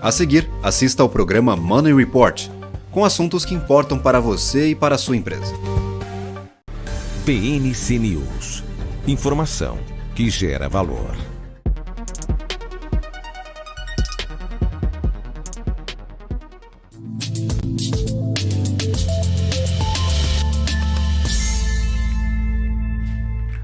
A seguir, assista ao programa Money Report, com assuntos que importam para você e para a sua empresa. PNC News. Informação que gera valor.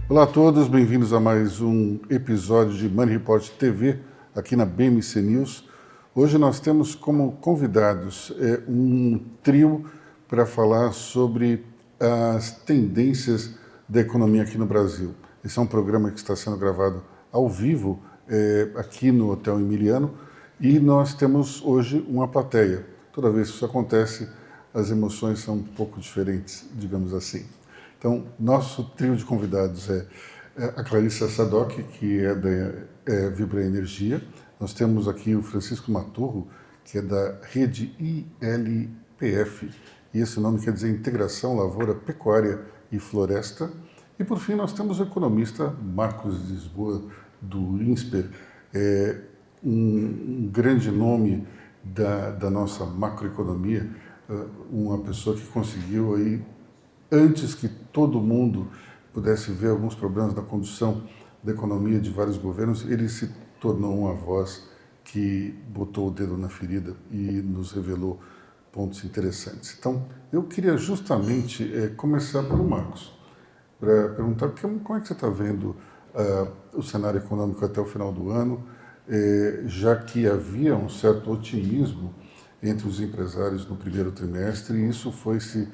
Olá a todos, bem-vindos a mais um episódio de Money Report TV, aqui na BMC News. Hoje nós temos como convidados um trio para falar sobre as tendências da economia aqui no Brasil. Esse é um programa que está sendo gravado ao vivo aqui no Hotel Emiliano e nós temos hoje uma plateia. Toda vez que isso acontece, as emoções são um pouco diferentes, digamos assim. Então, nosso trio de convidados é a Clarissa Sadoc, que é da Vibra Energia. Nós temos aqui o Francisco Maturro, que é da rede ILPF, e esse nome quer dizer Integração Lavoura, Pecuária e Floresta. E, por fim, nós temos o economista Marcos Lisboa, do INSPER, um grande nome da nossa macroeconomia, uma pessoa que conseguiu aí, antes que todo mundo pudesse ver alguns problemas da condução da economia de vários governos, ele se tornou uma voz que botou o dedo na ferida e nos revelou pontos interessantes. Então, eu queria justamente começar pelo Marcos, para perguntar como é que você está vendo o cenário econômico até o final do ano, já que havia um certo otimismo entre os empresários no primeiro trimestre, e isso foi se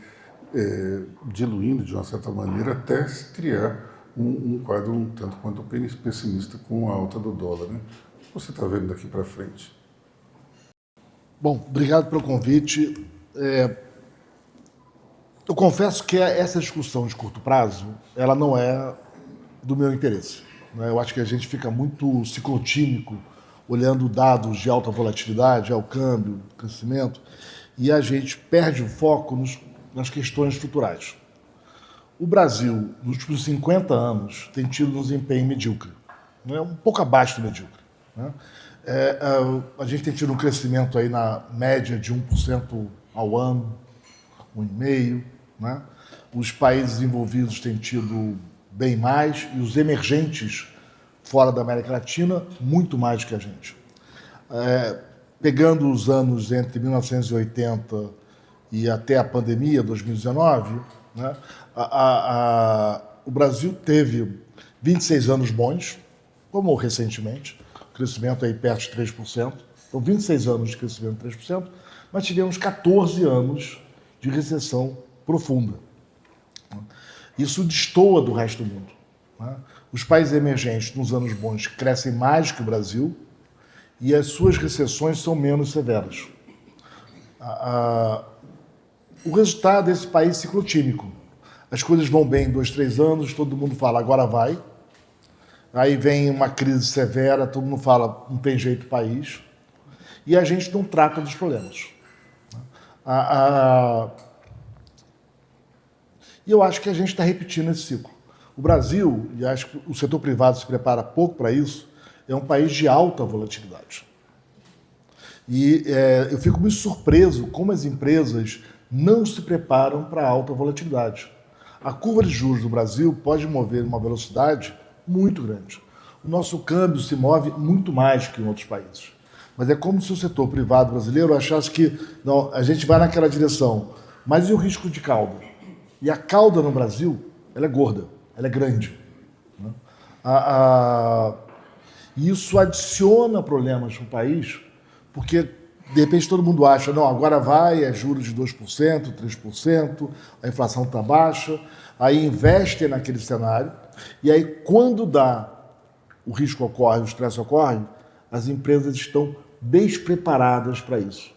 diluindo de uma certa maneira até se criar um quadro um tanto quanto pessimista com a alta do dólar, né? O que você está vendo daqui para frente? Bom, obrigado pelo convite. Eu confesso que essa discussão de curto prazo, ela não é do meu interesse, né? Eu acho que a gente fica muito ciclotímico olhando dados de alta volatilidade, ao câmbio, crescimento, e a gente perde o foco nas questões estruturais. O Brasil, nos últimos 50 anos, tem tido um desempenho medíocre, né? Um pouco abaixo do medíocre, né? A gente tem tido um crescimento aí na média de 1% ao ano, 1,5%, né? Os países desenvolvidos têm tido bem mais e os emergentes fora da América Latina, muito mais do que a gente. Pegando os anos entre 1980 e até a pandemia, 2019, né, o Brasil teve 26 anos bons, como recentemente, crescimento aí perto de 3%, então 26 anos de crescimento de 3%, mas tivemos 14 anos de recessão profunda. Isso destoa do resto do mundo, né? Os países emergentes, nos anos bons, crescem mais que o Brasil e as suas recessões são menos severas. O resultado desse país ciclotímico. As coisas vão bem em 2, 3 anos, todo mundo fala, agora vai. Aí vem uma crise severa, todo mundo fala, não tem jeito país. E a gente não trata dos problemas. E eu acho que a gente está repetindo esse ciclo. O Brasil, e acho que o setor privado se prepara pouco para isso, é um país de alta volatilidade. E eu fico muito surpreso como as empresas não se preparam para a alta volatilidade. A curva de juros do Brasil pode mover uma velocidade muito grande. O nosso câmbio se move muito mais que em outros países. Mas é como se o setor privado brasileiro achasse que não, a gente vai naquela direção. Mas e o risco de cauda? E a cauda no Brasil, ela é gorda, ela é grande, né? Isso adiciona problemas para o país, porque de repente todo mundo acha, não, agora vai, é juros de 2%, 3%, a inflação está baixa, aí investem naquele cenário, e aí quando o risco ocorre, o estresse ocorre, as empresas estão despreparadas para isso.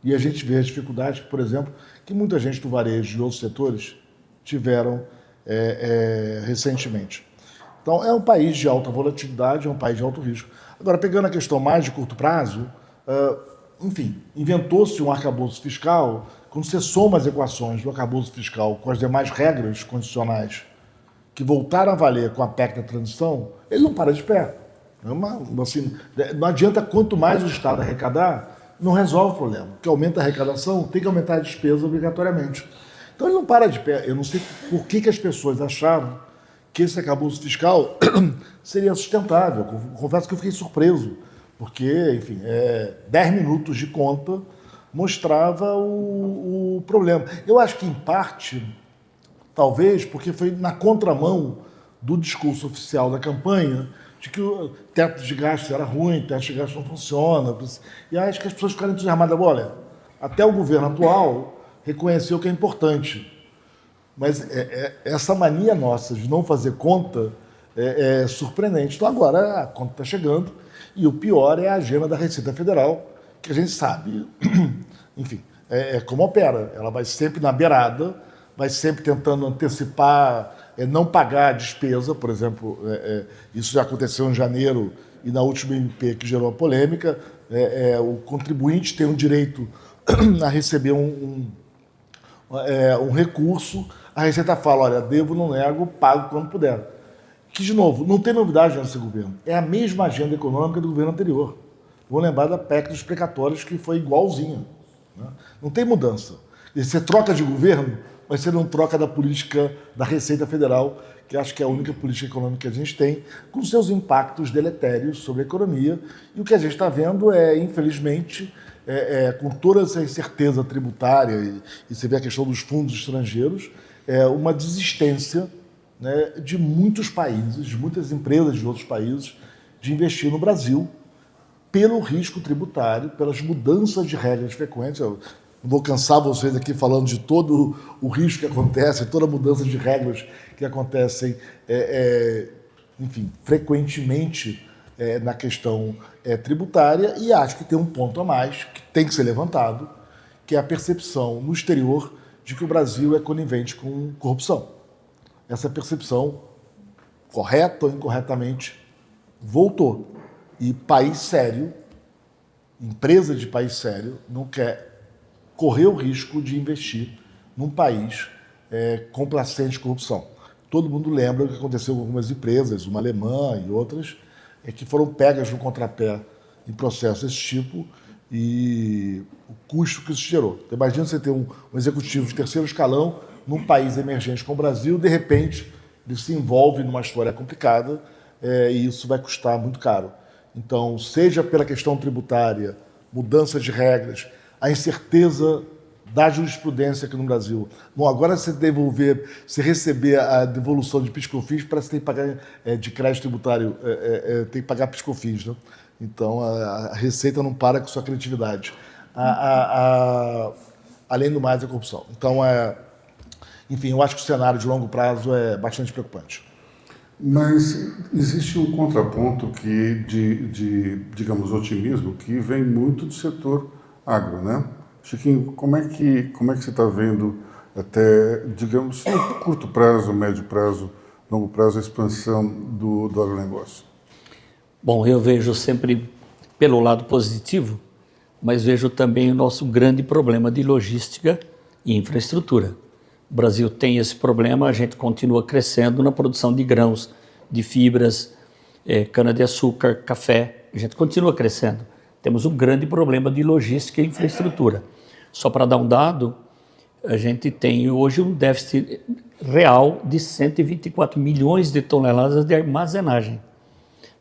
E a gente vê as dificuldades, por exemplo, que muita gente do varejo e de outros setores tiveram recentemente. Então, é um país de alta volatilidade, é um país de alto risco. Agora, pegando a questão mais de curto prazo, enfim, inventou-se um arcabouço fiscal. Quando você soma as equações do arcabouço fiscal com as demais regras condicionais que voltaram a valer com a PEC da transição, ele não para de pé. Assim, não adianta quanto mais o Estado arrecadar, não resolve o problema. Porque aumenta a arrecadação, tem que aumentar a despesa obrigatoriamente. Então ele não para de pé. Eu não sei por que as pessoas acharam que esse arcabouço fiscal seria sustentável. Confesso que eu fiquei surpreso, porque, enfim, 10 minutos de conta mostrava o problema. Eu acho que, em parte, talvez porque foi na contramão do discurso oficial da campanha de que o teto de gastos era ruim, o teto de gastos não funciona. E acho que as pessoas ficaram entusiasmadas. Olha, até o governo atual reconheceu que é importante. Mas essa mania nossa de não fazer conta é surpreendente. Então agora a conta está chegando e o pior é a agenda da Receita Federal, que a gente sabe, enfim, como opera. Ela vai sempre na beirada, vai sempre tentando antecipar, não pagar a despesa, por exemplo, isso já aconteceu em janeiro e na última MP que gerou a polêmica, o contribuinte tem o direito a receber um recurso, a Receita fala, olha, devo, não nego, pago quando puder. Que, de novo, não tem novidade nesse governo. É a mesma agenda econômica do governo anterior. Vou lembrar da PEC dos precatórios, que foi igualzinha. Né? Não tem mudança. E você troca de governo, mas você não troca da política da Receita Federal, que acho que é a única política econômica que a gente tem, com seus impactos deletérios sobre a economia. E o que a gente está vendo infelizmente, com toda essa incerteza tributária, e você vê a questão dos fundos estrangeiros, uma desistência, né, de muitos países, de muitas empresas de outros países, de investir no Brasil pelo risco tributário, pelas mudanças de regras frequentes. Eu não vou cansar vocês aqui falando de todo o risco que acontece, toda a mudança de regras que acontecem, enfim, frequentemente na questão tributária, e acho que tem um ponto a mais que tem que ser levantado, que é a percepção no exterior de que o Brasil é conivente com corrupção. Essa percepção, correta ou incorretamente, voltou. E país sério, empresa de país sério, não quer correr o risco de investir num país complacente de corrupção. Todo mundo lembra o que aconteceu com algumas empresas, uma alemã e outras, que foram pegas no contrapé em processos desse tipo, e o custo que isso gerou. Então, imagina você ter um executivo de terceiro escalão num país emergente como o Brasil, de repente ele se envolve numa história complicada e isso vai custar muito caro. Então, seja pela questão tributária, mudança de regras, a incerteza da jurisprudência aqui no Brasil. Bom, agora você receber a devolução de PIS/COFINS, parece que tem que pagar de crédito tributário, tem que pagar PIS/COFINS, né? Então, a Receita não para com sua criatividade. Além do mais, a corrupção. Então, enfim, eu acho que o cenário de longo prazo é bastante preocupante. Mas existe um contraponto de digamos, otimismo que vem muito do setor agro, né? Chiquinho, como é que você está vendo até, digamos, no curto prazo, médio prazo, longo prazo, a expansão do agronegócio? Bom, eu vejo sempre pelo lado positivo, mas vejo também o nosso grande problema de logística e infraestrutura. O Brasil tem esse problema, a gente continua crescendo na produção de grãos, de fibras, cana-de-açúcar, café, a gente continua crescendo. Temos um grande problema de logística e infraestrutura. Só para dar um dado, a gente tem hoje um déficit real de 124 milhões de toneladas de armazenagem.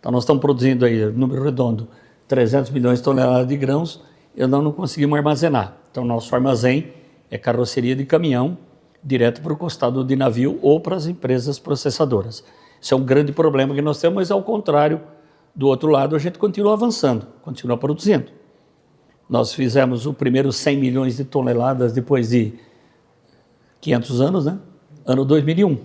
Então nós estamos produzindo aí, número redondo, 300 milhões de toneladas de grãos, e nós não conseguimos armazenar. Então nosso armazém é carroceria de caminhão, direto para o costado de navio ou para as empresas processadoras. Isso é um grande problema que nós temos, mas ao contrário, do outro lado, a gente continua avançando, continua produzindo. Nós fizemos o primeiro 100 milhões de toneladas depois de 500 anos, né? Ano 2001.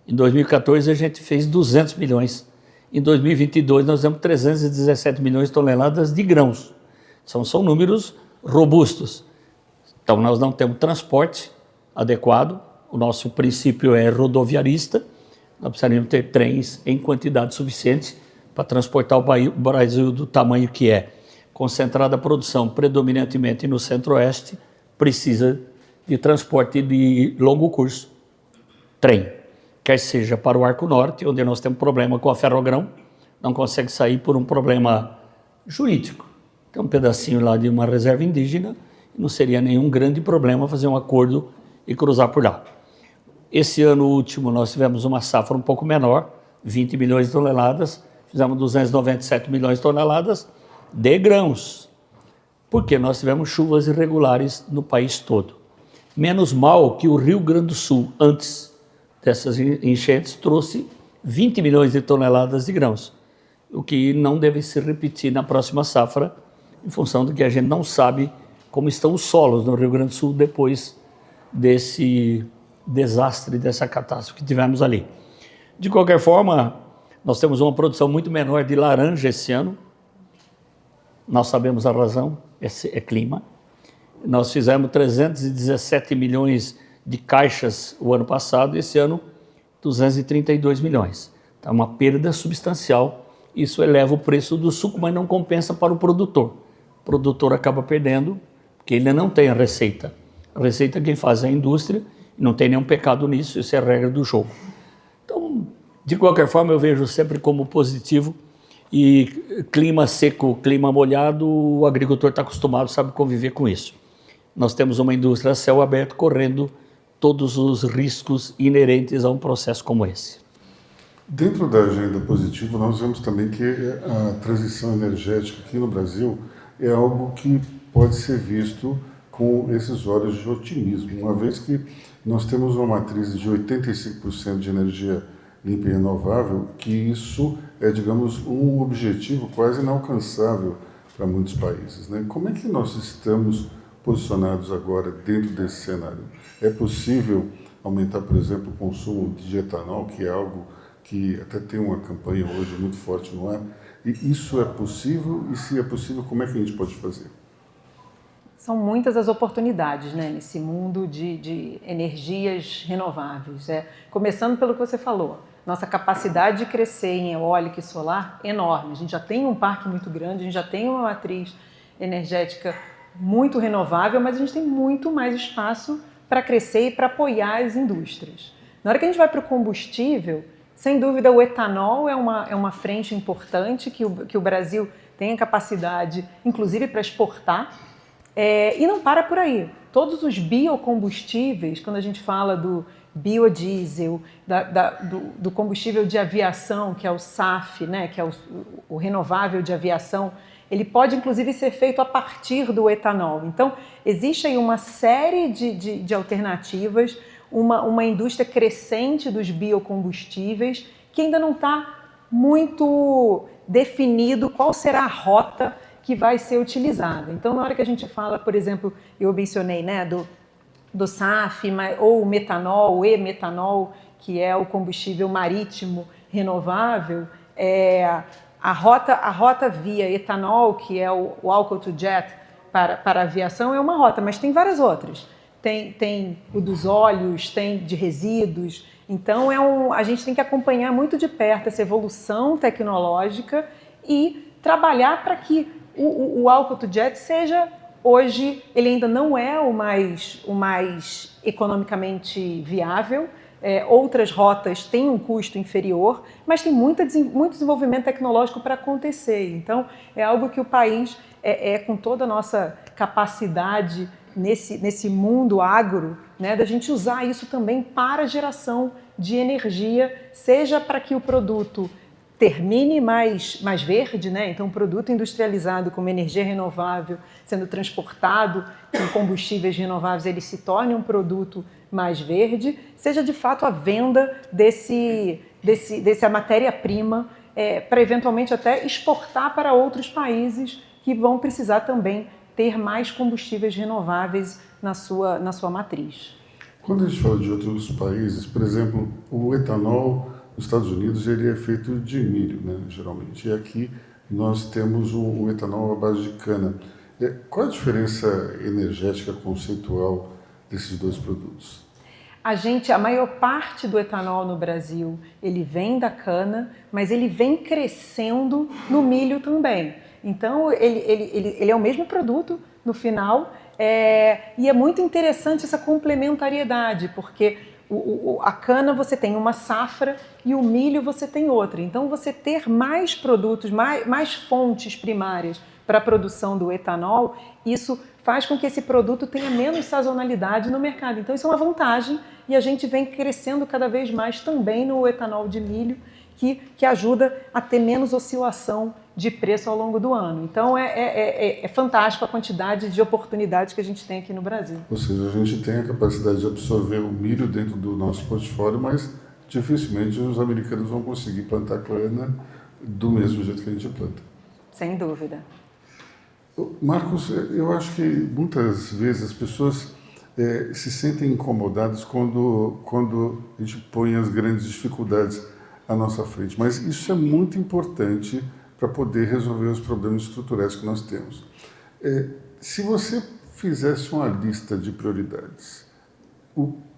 Em 2014, a gente fez 200 milhões. Em 2022, nós temos 317 milhões de toneladas de grãos. São números robustos. Então, nós não temos transporte adequado. O nosso princípio é rodoviarista. Nós precisaríamos ter trens em quantidade suficiente para transportar o Brasil do tamanho que é. Concentrada a produção predominantemente no centro-oeste, precisa de transporte de longo curso. Trem. Quer seja para o Arco Norte, onde nós temos problema com a Ferrogrão, não consegue sair por um problema jurídico. tem um pedacinho lá de uma reserva indígena, não seria nenhum grande problema fazer um acordo e cruzar por lá. Esse ano último nós tivemos uma safra um pouco menor, 20 milhões de toneladas, fizemos 297 milhões de toneladas de grãos, porque nós tivemos chuvas irregulares no país todo. Menos mal que o Rio Grande do Sul, antes dessas enchentes, trouxe 20 milhões de toneladas de grãos, o que não deve se repetir na próxima safra, em função do que a gente não sabe como estão os solos no Rio Grande do Sul depois desse desastre, dessa catástrofe que tivemos ali. De qualquer forma, nós temos uma produção muito menor de laranja esse ano. Nós sabemos a razão, é clima. Nós fizemos 317 milhões de caixas o ano passado, e esse ano 232 milhões. Então, uma perda substancial. Isso eleva o preço do suco, mas não compensa para o produtor. O produtor acaba perdendo, porque ele não tem a receita. A receita quem faz é a indústria, e não tem nenhum pecado nisso, isso é a regra do jogo. Então, de qualquer forma, eu vejo sempre como positivo, e clima seco, clima molhado, o agricultor está acostumado, sabe conviver com isso. Nós temos uma indústria a céu aberto correndo todos os riscos inerentes a um processo como esse. Dentro da agenda positiva, nós vemos também que a transição energética aqui no Brasil é algo que pode ser visto com esses olhos de otimismo, uma vez que nós temos uma matriz de 85% de energia limpa e renovável, que isso é, digamos, um objetivo quase inalcançável para muitos países, né? Como é que nós estamos posicionados agora dentro desse cenário? É possível aumentar, por exemplo, o consumo de etanol, que é algo que até tem uma campanha hoje muito forte no ar? E isso é possível? E se é possível, como é que a gente pode fazer? São muitas as oportunidades, né, nesse mundo de energias renováveis. Começando pelo que você falou, nossa capacidade de crescer em eólica e solar é enorme. A gente já tem um parque muito grande, a gente já tem uma matriz energética muito renovável, mas a gente tem muito mais espaço para crescer e para apoiar as indústrias. Na hora que a gente vai para o combustível, sem dúvida o etanol é uma frente importante que o Brasil tem a capacidade, inclusive, para exportar. E não para por aí. Todos os biocombustíveis, quando a gente fala do biodiesel, do combustível de aviação, que é o SAF, né, que é o renovável de aviação, ele pode inclusive ser feito a partir do etanol. Então, existe aí uma série de alternativas, uma indústria crescente dos biocombustíveis, que ainda não está muito definido qual será a rota que vai ser utilizada. Então, na hora que a gente fala, por exemplo, eu mencionei, né, do SAF, ou o metanol, o e-metanol, que é o combustível marítimo renovável, a rota via etanol, que é o alcohol to jet para a aviação, é uma rota, mas tem várias outras. Tem o dos óleos, tem de resíduos. Então, a gente tem que acompanhar muito de perto essa evolução tecnológica e trabalhar para que o alcohol to jet seja, hoje, ele ainda não é o mais economicamente viável. Outras rotas têm um custo inferior, mas tem muito desenvolvimento tecnológico para acontecer. Então, é algo que o país, com toda a nossa capacidade nesse mundo agro, né, da gente usar isso também para a geração de energia, seja para que o produto termine mais verde, né? Então, um produto industrializado com energia renovável sendo transportado com combustíveis renováveis, ele se torne um produto mais verde, seja de fato a venda dessa matéria-prima para eventualmente até exportar para outros países que vão precisar também ter mais combustíveis renováveis na sua matriz. Quando a gente fala de outros países, por exemplo, o etanol nos Estados Unidos ele é feito de milho, né, geralmente. E aqui nós temos o etanol à base de cana. Qual a diferença energética conceitual desses dois produtos? A maior parte do etanol no Brasil, ele vem da cana, mas ele vem crescendo no milho também. Então, ele é o mesmo produto no final, e é muito interessante essa complementariedade, porque A cana você tem uma safra e o milho você tem outra. Então, você ter mais produtos, mais fontes primárias para a produção do etanol, isso faz com que esse produto tenha menos sazonalidade no mercado. Então, isso é uma vantagem e a gente vem crescendo cada vez mais também no etanol de milho, que ajuda a ter menos oscilação de preço ao longo do ano. Então, é fantástico a quantidade de oportunidades que a gente tem aqui no Brasil. Ou seja, a gente tem a capacidade de absorver o milho dentro do nosso portfólio, mas dificilmente os americanos vão conseguir plantar cana do mesmo jeito que a gente planta. Sem dúvida. Marcos, eu acho que muitas vezes as pessoas se sentem incomodadas quando a gente põe as grandes dificuldades à nossa frente, mas isso é muito importante para poder resolver os problemas estruturais que nós temos. Se você fizesse uma lista de prioridades,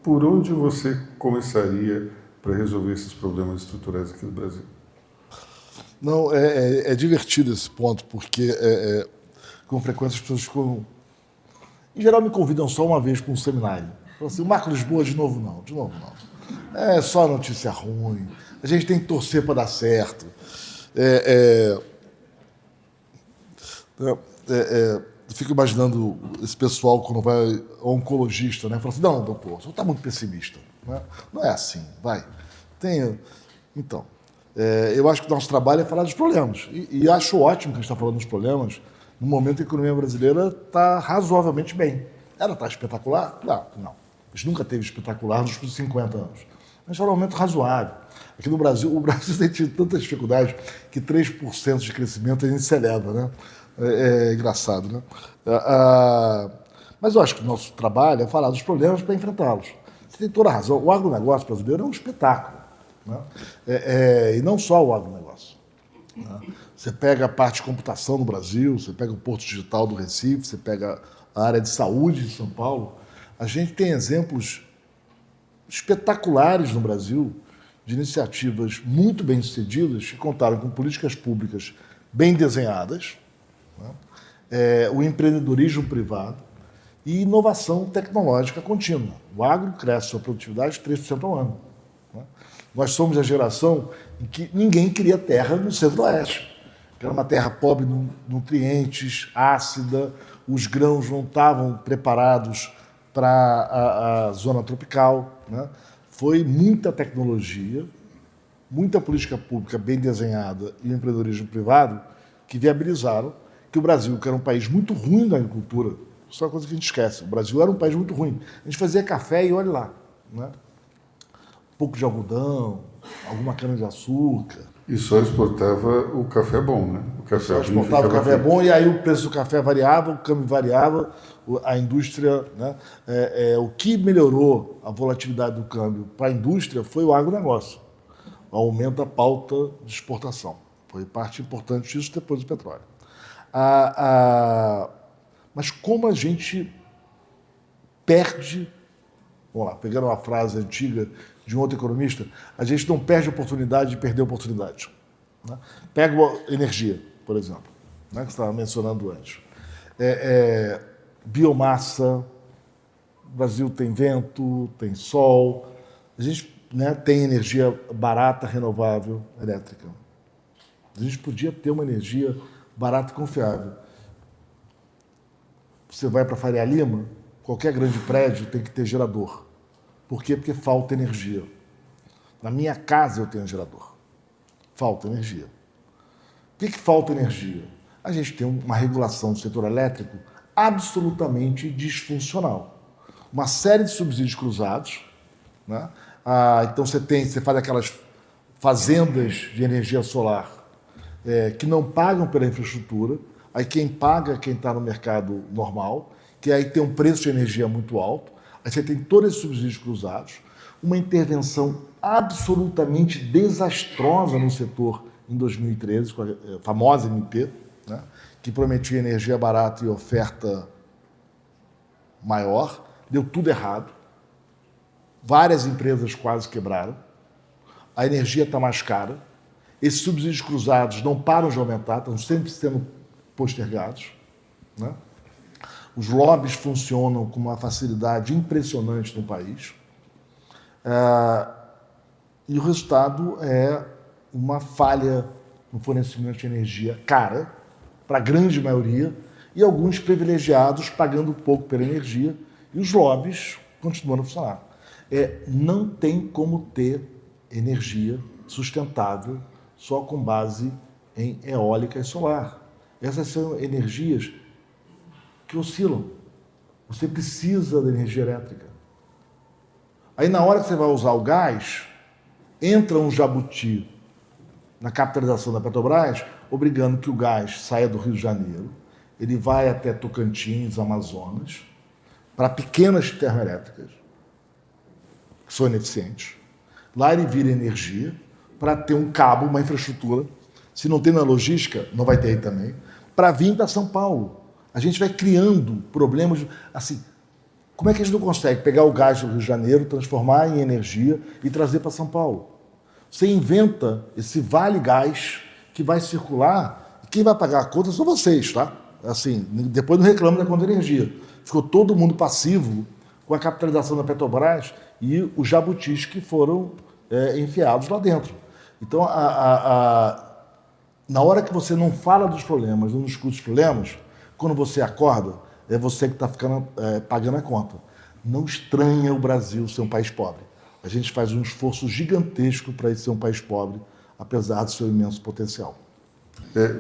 por onde você começaria para resolver esses problemas estruturais aqui no Brasil? Não, é divertido esse ponto, porque com frequência as pessoas ficam... Em geral me convidam só uma vez para um seminário. Falam assim, o Marco Lisboa de novo não. É só notícia ruim, a gente tem que torcer para dar certo. Eu fico imaginando esse pessoal quando vai ao oncologista, né? Fala assim, não, doutor, o senhor está muito pessimista. Né? Não é assim, vai. Então, eu acho que o nosso trabalho é falar dos problemas. E acho ótimo que a gente está falando dos problemas no momento que a economia brasileira está razoavelmente bem. Ela está espetacular? Não. A gente nunca teve espetacular nos últimos 50 anos. Mas é um momento razoável. Aqui no Brasil, o Brasil tem tido tanta dificuldade que 3% de crescimento a gente celebra, né? É engraçado, né? Mas eu acho que o nosso trabalho é falar dos problemas para enfrentá-los. Você tem toda a razão. O agronegócio brasileiro é um espetáculo. Né? E não só o agronegócio. Né? Você pega a parte de computação no Brasil, você pega o Porto Digital do Recife, você pega a área de saúde de São Paulo. A gente tem exemplos espetaculares no Brasil de iniciativas muito bem-sucedidas que contaram com políticas públicas bem desenhadas, né? O empreendedorismo privado e inovação tecnológica contínua. O agro cresce sua produtividade 3% ao ano. Né? Nós somos a geração em que ninguém queria terra no Centro-Oeste. Era uma terra pobre em nutrientes, ácida, os grãos não estavam preparados para a zona tropical. Né? Foi muita tecnologia, muita política pública bem desenhada e o empreendedorismo privado que viabilizaram que o Brasil, que era um país muito ruim na agricultura, isso é uma coisa que a gente esquece, o Brasil era um país muito ruim. A gente fazia café e olha lá, né? Um pouco de algodão, alguma cana-de-açúcar. E só exportava o café bom, né? O café só exportava o café bom e aí o preço do café variava, o câmbio variava, a indústria... Né? O que melhorou a volatilidade do câmbio para a indústria foi o agronegócio. O aumento da pauta de exportação. Foi parte importante disso depois do petróleo. Mas como a gente perde... Vamos lá, pegando uma frase antiga de um outro economista, a gente não perde a oportunidade de perder a oportunidade. Né? Pega a energia, por exemplo, né, que você estava mencionando antes. Biomassa, o Brasil tem vento, tem sol, a gente, né, tem energia barata, renovável, elétrica. A gente podia ter uma energia barata e confiável. Você vai para Faria Lima, qualquer grande prédio tem que ter gerador. Por quê? Porque falta energia. Na minha casa eu tenho gerador. Falta energia. Por que falta energia? A gente tem uma regulação do setor elétrico absolutamente disfuncional. Uma série de subsídios cruzados. Né? Então você faz aquelas fazendas de energia solar que não pagam pela infraestrutura. Aí quem paga é quem está no mercado normal, que aí tem um preço de energia muito alto. Aí você tem todos esses subsídios cruzados, uma intervenção absolutamente desastrosa no setor em 2013, com a famosa MP, né, que prometia energia barata e oferta maior, deu tudo errado. Várias empresas quase quebraram, a energia está mais cara, esses subsídios cruzados não param de aumentar, estão sempre sendo postergados, né? Os lobbies funcionam com uma facilidade impressionante no país. E o resultado é uma falha no fornecimento de energia cara, para a grande maioria, e alguns privilegiados pagando pouco pela energia, e os lobbies continuando a funcionar. Não tem como ter energia sustentável só com base em eólica e solar. Essas são energias que oscilam. Você precisa da energia elétrica. Aí, na hora que você vai usar o gás, entra um jabuti na capitalização da Petrobras, obrigando que o gás saia do Rio de Janeiro, ele vai até Tocantins, Amazonas, para pequenas termoelétricas, que são ineficientes. Lá ele vira energia para ter um cabo, uma infraestrutura. Se não tem na logística, não vai ter aí também, para vir para São Paulo. A gente vai criando problemas assim. Como é que a gente não consegue pegar o gás do Rio de Janeiro, transformar em energia e trazer para São Paulo? Você inventa esse vale gás que vai circular, e quem vai pagar a conta são vocês, tá? Assim, depois não reclama da conta de energia. Ficou todo mundo passivo com a capitalização da Petrobras e os jabutis que foram enfiados lá dentro. Então, na hora que você não fala dos problemas, não discute os problemas, quando você acorda, é você que está pagando a conta. Não estranha o Brasil ser um país pobre. A gente faz um esforço gigantesco para ser um país pobre, apesar do seu imenso potencial.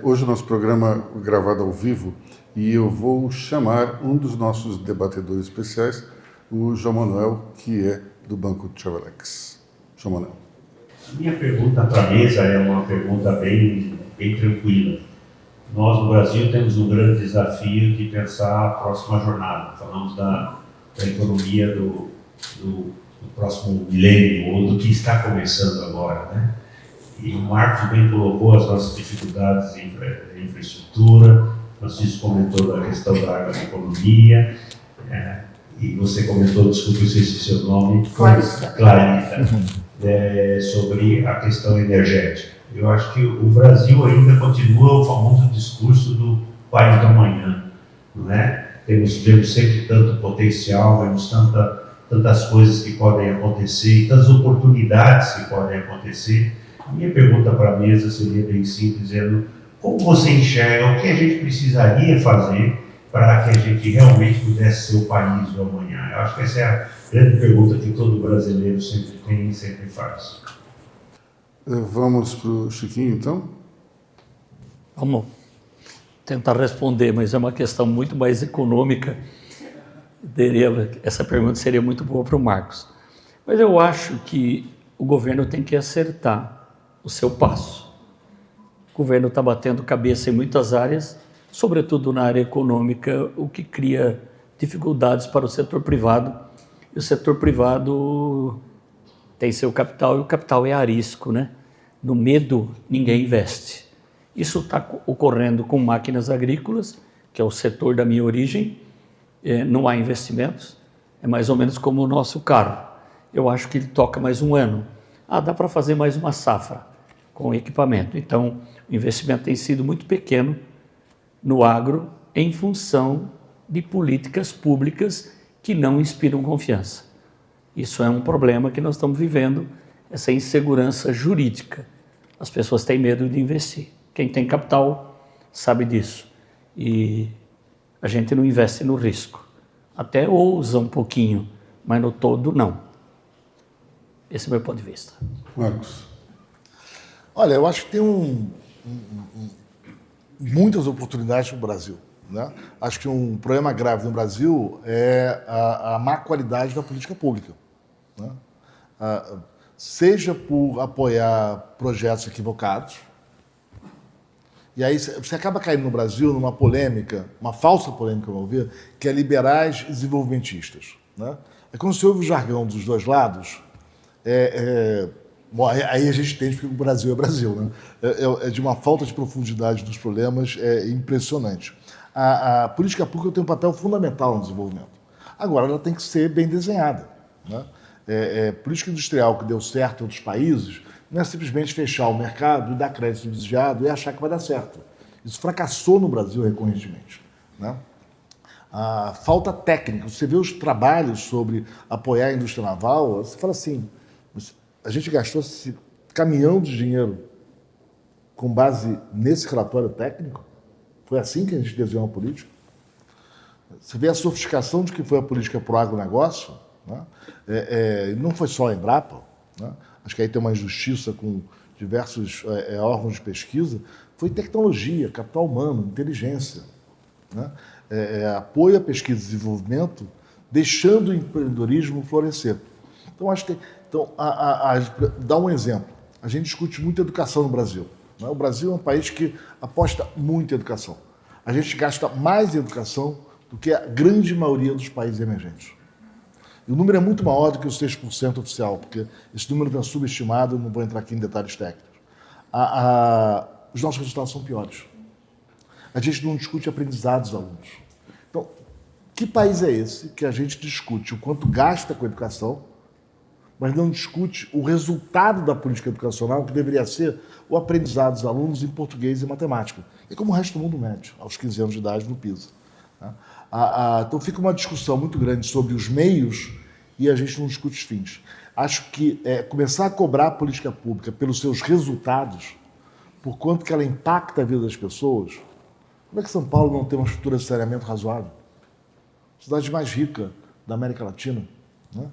Hoje o nosso programa é gravado ao vivo e eu vou chamar um dos nossos debatedores especiais, o João Manuel, que é do Banco Travelex. João Manuel. Minha pergunta para a mesa é uma pergunta bem tranquila. Nós, no Brasil, temos um grande desafio de pensar a próxima jornada. Falamos da economia do próximo milênio, ou do que está começando agora, né? E o Marcos bem colocou as nossas dificuldades em infraestrutura, Francisco comentou da questão da agroeconomia, e você comentou, desculpe se esse seu nome, Clarita, sobre a questão energética. Eu acho que o Brasil ainda continua o famoso discurso do país do amanhã, não é? Vemos sempre tanto potencial, vemos tantas coisas que podem acontecer, tantas oportunidades que podem acontecer. A minha pergunta para a mesa seria bem simples, dizendo como você enxerga o que a gente precisaria fazer para que a gente realmente pudesse ser o país do amanhã. Eu acho que essa é a grande pergunta que todo brasileiro sempre tem e sempre faz. Vamos para o Chiquinho, então? Vamos tentar responder, mas é uma questão muito mais econômica. Essa pergunta seria muito boa para o Marcos. Mas eu acho que o governo tem que acertar o seu passo. O governo está batendo cabeça em muitas áreas, sobretudo na área econômica, o que cria dificuldades para o setor privado. E o setor privado tem seu capital e o capital é arisco, né? No medo, ninguém investe. Isso está ocorrendo com máquinas agrícolas, que é o setor da minha origem. Não há investimentos, é mais ou menos como o nosso carro. Eu acho que ele toca mais um ano. Dá para fazer mais uma safra com equipamento. Então, o investimento tem sido muito pequeno no agro em função de políticas públicas que não inspiram confiança. Isso é um problema que nós estamos vivendo, essa insegurança jurídica. As pessoas têm medo de investir. Quem tem capital sabe disso. E a gente não investe no risco. Até ousa um pouquinho, mas no todo não. Esse é o meu ponto de vista. Marcos. Olha, eu acho que tem muitas oportunidades no Brasil, né? Acho que um problema grave no Brasil é a má qualidade da política pública, né? Seja por apoiar projetos equivocados, e aí você acaba caindo no Brasil numa polêmica, uma falsa polêmica, vamos ver, que é liberais e desenvolvimentistas, né? Quando você ouve o jargão dos dois lados, bom, aí a gente entende porque o Brasil é Brasil, né? É de uma falta de profundidade dos problemas impressionante. A política pública tem um papel fundamental no desenvolvimento. Agora, ela tem que ser bem desenhada, né? Política industrial que deu certo em outros países não é simplesmente fechar o mercado e dar crédito subsidiado e achar que vai dar certo. Isso fracassou no Brasil recorrentemente, né? a falta técnica. Você vê os trabalhos sobre apoiar a indústria naval, você fala assim, a gente gastou esse caminhão de dinheiro com base nesse relatório técnico? Foi assim que a gente desenhou a política? Você vê a sofisticação de que foi a política para o agronegócio, né? Não foi só a Embrapa, né? Acho que aí tem uma injustiça com diversos órgãos de pesquisa, foi tecnologia, capital humano, inteligência, né? Apoio à pesquisa e desenvolvimento, deixando o empreendedorismo florescer. Então, acho que dá um exemplo. A gente discute muito educação no Brasil, né? O Brasil é um país que aposta muito em educação. A gente gasta mais em educação do que a grande maioria dos países emergentes. E o número é muito maior do que os 6% oficial, porque esse número vem subestimado, não vou entrar aqui em detalhes técnicos. Os nossos resultados são piores. A gente não discute aprendizado dos alunos. Então, que país é esse que a gente discute o quanto gasta com a educação, mas não discute o resultado da política educacional, que deveria ser o aprendizado dos alunos em português e matemática? É como o resto do mundo mede, aos 15 anos de idade no PISA. Então fica uma discussão muito grande sobre os meios e a gente não discute os fins. Acho que começar a cobrar a política pública pelos seus resultados, por quanto que ela impacta a vida das pessoas. Como é que São Paulo não tem uma estrutura de saneamento razoável? Cidade mais rica da América Latina, né?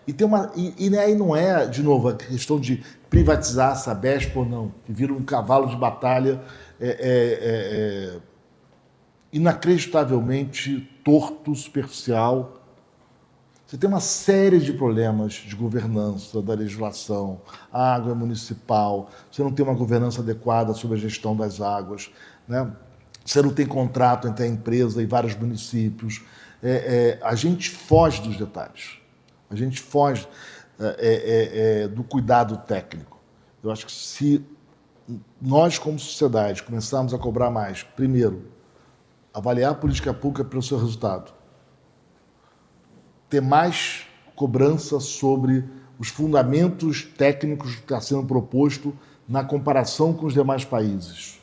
E aí não é, de novo, a questão de privatizar a Sabesp ou não, que vira um cavalo de batalha inacreditavelmente torto, superficial. Você tem uma série de problemas de governança, da legislação, a água é municipal, você não tem uma governança adequada sobre a gestão das águas, né? Você não tem contrato entre a empresa e vários municípios. A gente foge dos detalhes, a gente foge do cuidado técnico. Eu acho que se nós, como sociedade, começarmos a cobrar mais, primeiro, avaliar a política pública pelo seu resultado, ter mais cobrança sobre os fundamentos técnicos que está sendo proposto na comparação com os demais países,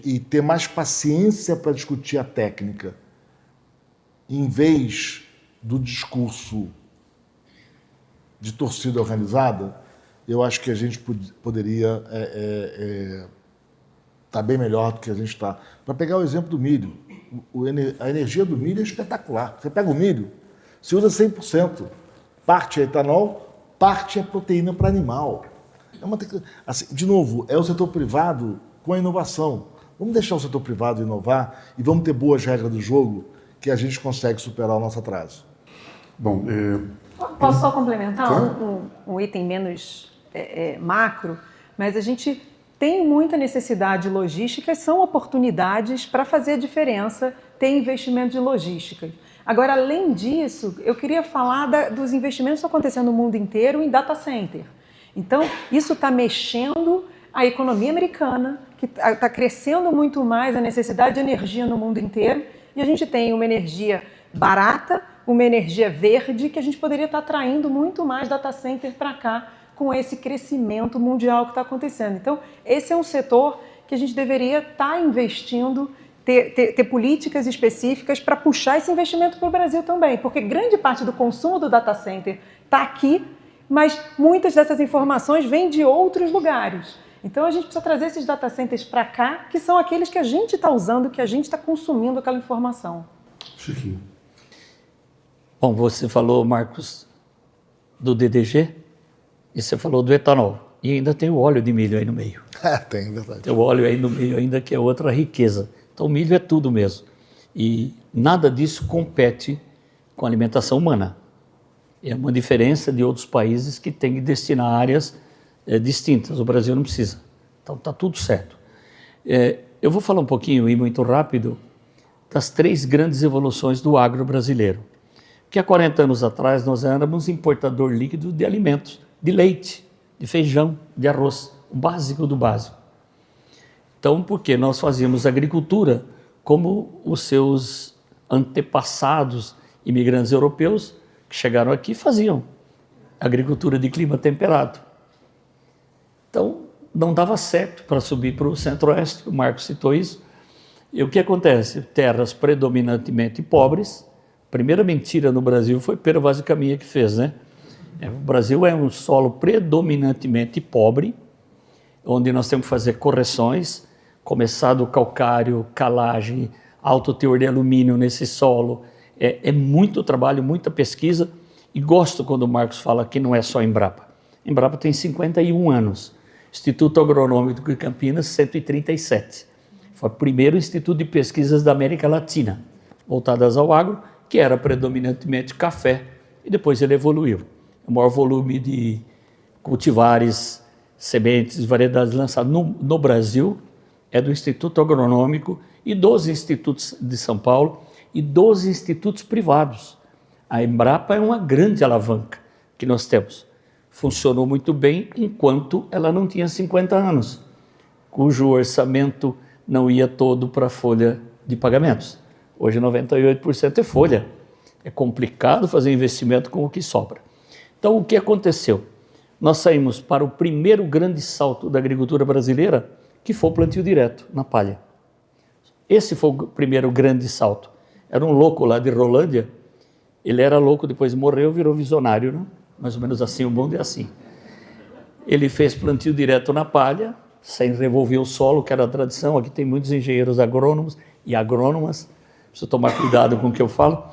e ter mais paciência para discutir a técnica, em vez do discurso de torcida organizada. Eu acho que a gente poderia estar bem melhor do que a gente está. Para pegar o exemplo do milho, a energia do milho é espetacular. Você pega o milho, se usa 100%. Parte é etanol, parte é proteína para animal. Assim, de novo, é o setor privado com a inovação. Vamos deixar o setor privado inovar e vamos ter boas regras do jogo que a gente consegue superar o nosso atraso. Bom, Posso só complementar Claro. um item menos macro, mas a gente tem muita necessidade de logística, são oportunidades para fazer a diferença, ter investimento de logística. Agora, além disso, eu queria falar dos investimentos que estão acontecendo no mundo inteiro em data center. Então, isso está mexendo a economia americana, que está crescendo muito mais a necessidade de energia no mundo inteiro, e a gente tem uma energia barata, uma energia verde, que a gente poderia estar atraindo muito mais data center para cá, com esse crescimento mundial que está acontecendo. Então, esse é um setor que a gente deveria estar investindo, ter políticas específicas para puxar esse investimento para o Brasil também, porque grande parte do consumo do data center está aqui, mas muitas dessas informações vêm de outros lugares. Então, a gente precisa trazer esses data centers para cá, que são aqueles que a gente está usando, que a gente está consumindo aquela informação. Chiquinho. Bom, você falou, Marcos, do DDG e você falou do etanol. E ainda tem o óleo de milho aí no meio. Tem, verdade. Tem o óleo aí no meio ainda, que é outra riqueza. Então, o milho é tudo mesmo. E nada disso compete com a alimentação humana. É uma diferença de outros países que têm que destinar áreas distintas. O Brasil não precisa. Então, está tudo certo. Eu vou falar um pouquinho, e muito rápido, das 3 grandes evoluções do agro brasileiro. Porque há 40 anos atrás nós éramos importador líquido de alimentos, de leite, de feijão, de arroz, o básico do básico. Então, porque nós fazíamos agricultura como os seus antepassados imigrantes europeus que chegaram aqui faziam, agricultura de clima temperado. Então, não dava certo para subir para o centro-oeste, o Marcos citou isso, E o que acontece? Terras predominantemente pobres. A primeira mentira no Brasil foi Pero Vaz de Caminha que fez, né? O Brasil é um solo predominantemente pobre, onde nós temos que fazer correções, começar do calcário, calagem, alto teor de alumínio nesse solo. É muito trabalho, muita pesquisa, e gosto quando o Marcos fala que não é só Embrapa. Embrapa tem 51 anos, Instituto Agronômico de Campinas, 137. Foi o primeiro instituto de pesquisas da América Latina, voltadas ao agro, que era predominantemente café, e depois ele evoluiu. O maior volume de cultivares, sementes, variedades lançadas no Brasil é do Instituto Agronômico e dos institutos de São Paulo e dos institutos privados. A Embrapa é uma grande alavanca que nós temos. Funcionou muito bem enquanto ela não tinha 50 anos, cujo orçamento não ia todo para a folha de pagamentos. Hoje 98% é folha. É complicado fazer investimento com o que sobra. Então o que aconteceu? Nós saímos para o primeiro grande salto da agricultura brasileira, que foi o plantio direto na palha. Esse foi o primeiro grande salto. Era um louco lá de Rolândia, ele era louco, depois morreu, virou visionário, né? Mais ou menos assim, o mundo é assim. Ele fez plantio direto na palha, sem revolver o solo, que era a tradição. Aqui tem muitos engenheiros agrônomos e agrônomas, preciso tomar cuidado com o que eu falo.